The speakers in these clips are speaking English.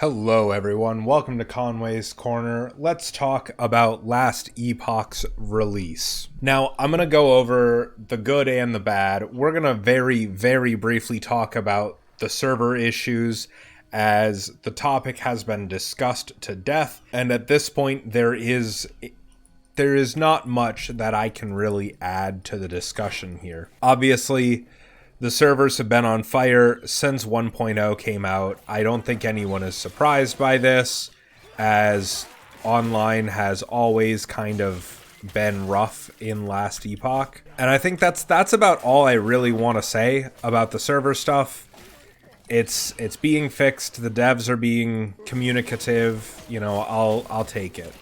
Hello everyone, welcome to Conway's Corner. Let's talk about Last Epoch's release. Now, I'm going to go over the good and the bad. We're going to very briefly talk about the server issues as the topic has been discussed to death, and at this point there is not much that I can really add to the discussion here. Obviously, the servers have been on fire since 1.0 came out. I don't think anyone is surprised by this, as online has always kind of been rough in Last Epoch. And I think that's about all I really want to say about the server stuff. It's being fixed. The devs are being communicative. You know, I'll take it.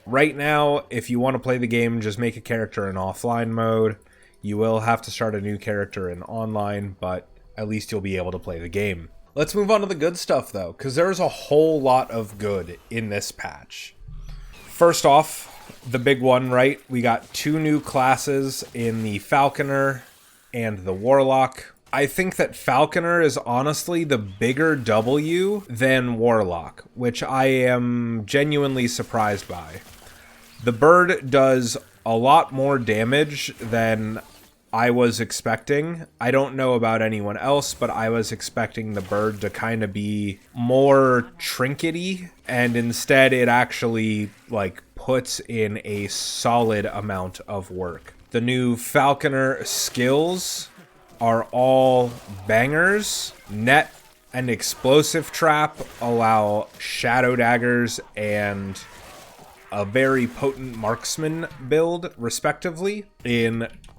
Right now, if you want to play the game, just make a character in offline mode. You will have to start a new character in online, but at least you'll be able to play the game. Let's move on to the good stuff, though, because there's a whole lot of good in this patch. First off, the big one, right? We got 2 new classes in the Falconer and the Warlock. I think that Falconer is honestly the bigger W than Warlock, which I am genuinely surprised by. The bird does a lot more damage than I was expecting. I don't know about anyone else, but I was expecting the bird to kind of be more trinkety, and instead it actually puts in a solid amount of work. The new Falconer skills are all bangers. Net and explosive trap allow shadow daggers and a very potent marksman build, respectively.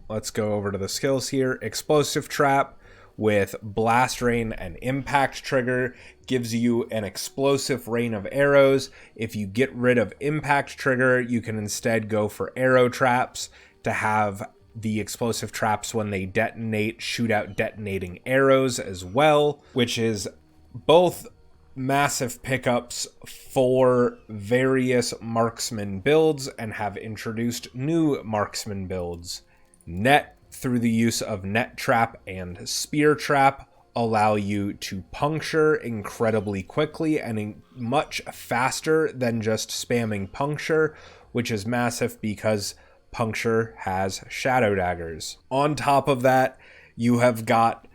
Let's go over to the skills here. Explosive trap with blast rain and impact trigger gives you an explosive rain of arrows. If you get rid of impact trigger, you can instead go for arrow traps to have the explosive traps, when they detonate, shoot out detonating arrows as well, which is both massive pickups for various marksman builds and have introduced new marksman builds. Net, through the use of net trap and spear trap, allow you to puncture incredibly quickly and much faster than just spamming puncture, which is massive because puncture has shadow daggers. On top of that, you have got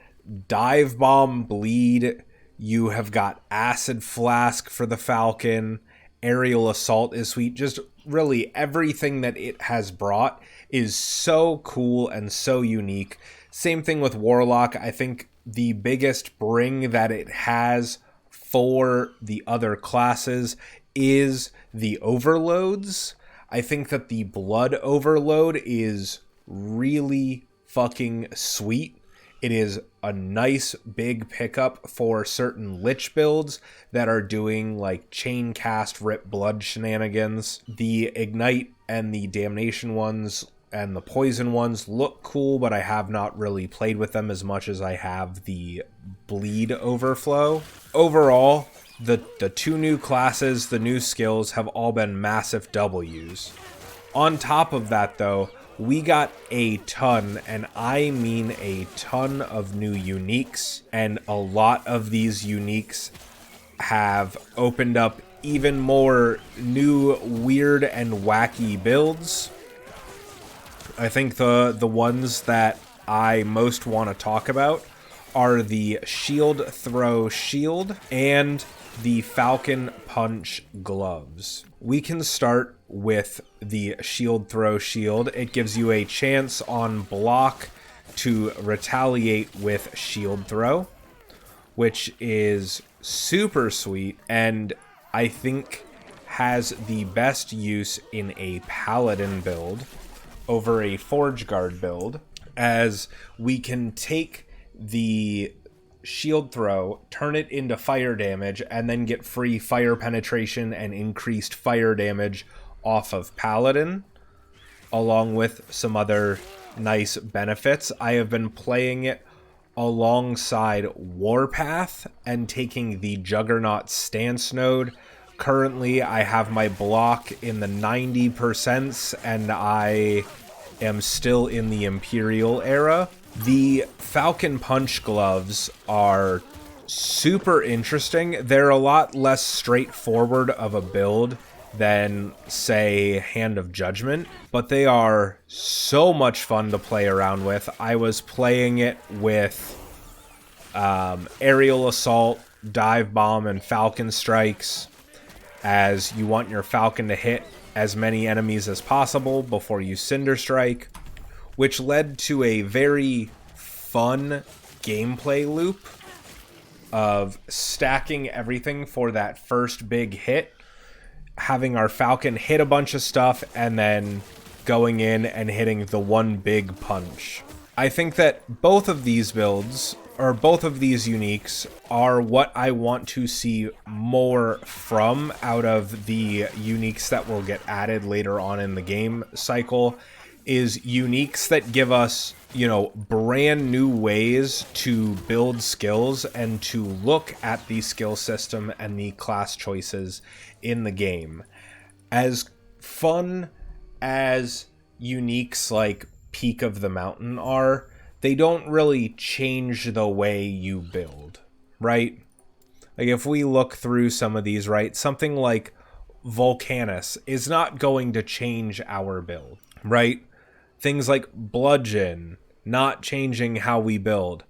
dive bomb bleed. You have got acid flask for the Falcon. Aerial assault is sweet. Just really everything that it has brought is so cool and so unique. Same thing with Warlock. I think the biggest bring that it has for the other classes is the overloads. I think that the blood overload is really fucking sweet. It is a nice big pickup for certain lich builds that are doing chain cast rip blood shenanigans. The ignite and the damnation ones and the poison ones look cool, but I have not really played with them as much as I have the bleed overflow. Overall, the 2 new classes, the new skills have all been massive W's. On top of that, though, we got a ton, and I mean a ton, of new uniques, and a lot of these uniques have opened up even more new weird and wacky builds. I think the ones that I most want to talk about are the shield throw shield and the Falcon punch gloves. We can start with the shield throw shield. It gives you a chance on block to retaliate with shield throw, which is super sweet and I think has the best use in a paladin build over a forge guard build, as we can take the shield throw, turn it into fire damage, and then get free fire penetration and increased fire damage off of paladin, along with some other nice benefits. I have been playing it alongside Warpath and taking the Juggernaut stance node. Currently, I have my block in the 90% and I am still in the Imperial era. The Falcon Punch gloves are super interesting. They're a lot less straightforward of a build than, say, Hand of Judgment, but they are so much fun to play around with. I was playing it with Aerial Assault, Dive Bomb, and Falcon Strikes, as you want your Falcon to hit as many enemies as possible before you Cinder Strike, which led to a very fun gameplay loop of stacking everything for that first big hit, having our Falcon hit a bunch of stuff, and then going in and hitting the one big punch. I think that both of these builds, or both of these uniques, are what I want to see more from out of the uniques that will get added later on in the game cycle, is uniques that give us, you know, brand new ways to build skills and to look at the skill system and the class choices in the game. As fun as uniques like Peak of the Mountain are, they don't really change the way you build, right? Like, if we look through some of these, right, something like Volcanus is not going to change our build, right? Things like Bludgeon, not changing how we build.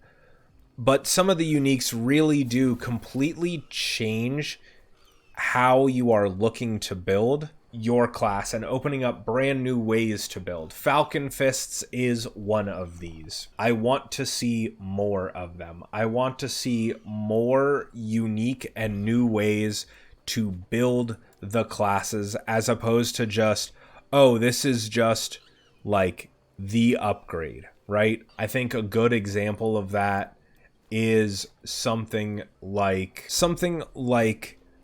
But some of the uniques really do completely change how you are looking to build your class and opening up brand new ways to build. Falcon Fists is one of these. I want to see more of them. I want to see more unique and new ways to build the classes, as opposed to just, oh, this is just like the upgrade, right? I think a good example of that is something like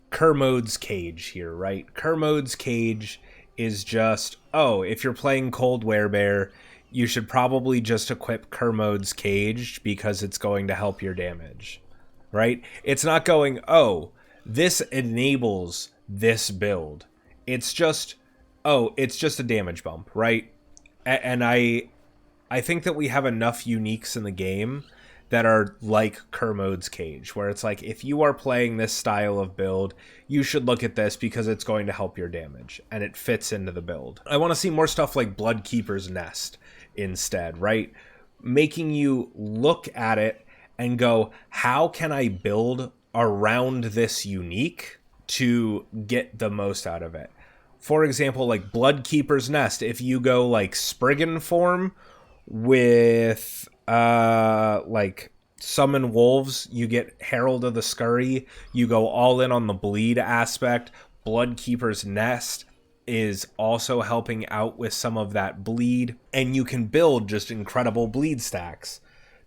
Kermode's Cage here, right? Kermode's Cage is just, oh, if you're playing Cold Werebear, you should probably just equip Kermode's Cage because it's going to help your damage, right? It's not going, oh, this enables this build. It's just, oh, it's just a damage bump, right? And I think that we have enough uniques in the game that are like Kermode's Cage, where it's like, if you are playing this style of build, you should look at this because it's going to help your damage, and it fits into the build. I want to see more stuff like Bloodkeeper's Nest instead, right? Making you look at it and go, how can I build around this unique to get the most out of it? For example, like Bloodkeeper's Nest, if you go like Spriggan form with like Summon Wolves, you get Herald of the Scurry, you go all in on the bleed aspect. Bloodkeeper's Nest is also helping out with some of that bleed, and you can build just incredible bleed stacks.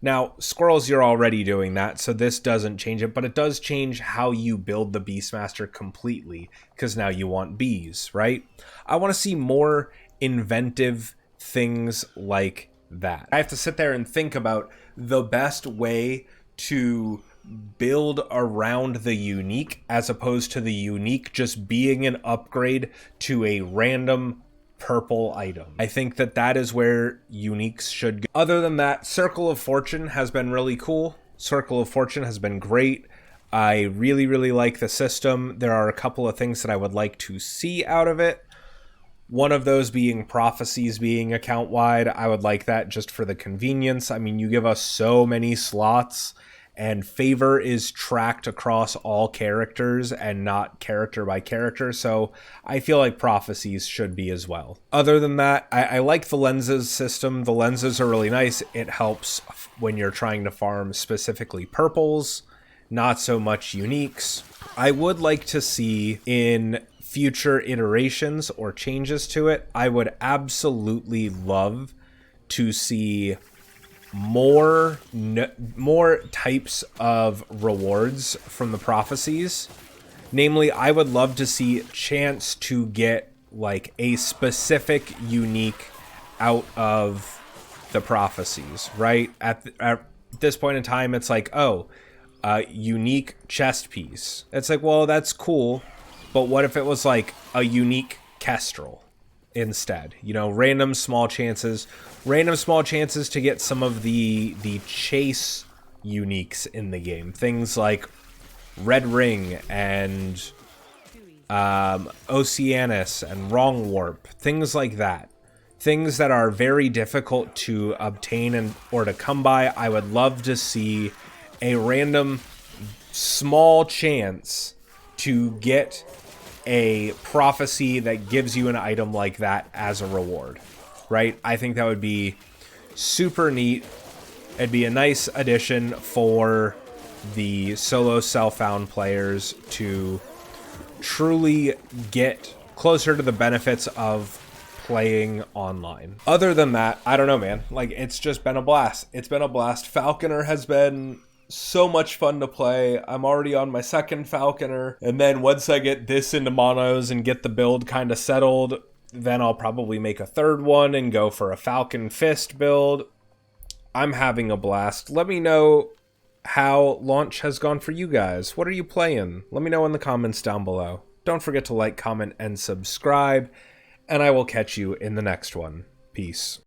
Now, Squirrels, you're already doing that, so this doesn't change it, but it does change how you build the Beastmaster completely, because now you want bees, right? I want to see more inventive things like that. I have to sit there and think about the best way to build around the unique, as opposed to the unique just being an upgrade to a random purple item. I think that that is where uniques should go. Other than that, Circle of Fortune has been really cool. Circle of Fortune has been great. I really, really like the system. There are a couple of things that I would like to see out of it. One of those being prophecies being account-wide. I would like that just for the convenience. I mean, you give us so many slots, and favor is tracked across all characters and not character by character, so I feel like prophecies should be as well. Other than that, I like the lenses system. The lenses are really nice. It helps when you're trying to farm specifically purples, not so much uniques. I would like to see in future iterations or changes to it, I would absolutely love to see more types of rewards from the prophecies. Namely, I would love to see a chance to get like a specific unique out of the prophecies, right? At this point in time, it's like, oh, unique chest piece. It's like, well, that's cool, but what if it was like a unique Kestrel instead? You know, random small chances to get some of the chase uniques in the game. Things like Red Ring and Oceanus and Wrong Warp. Things like that. Things that are very difficult to obtain or to come by. I would love to see a random small chance to get a prophecy that gives you an item like that as a reward, right? I think that would be super neat. It'd be a nice addition for the solo self-found players to truly get closer to the benefits of playing online. Other than that, I don't know, man. Like, it's just been a blast. It's been a blast. Falconer has been so much fun to play. I'm already on my second Falconer, and then once I get this into monos and get the build kind of settled, then I'll probably make a third one and go for a Falcon Fist build. I'm having a blast. Let me know how launch has gone for you guys. What are you playing? Let me know in the comments down below. Don't forget to like, comment, and subscribe, and I will catch you in the next one. Peace.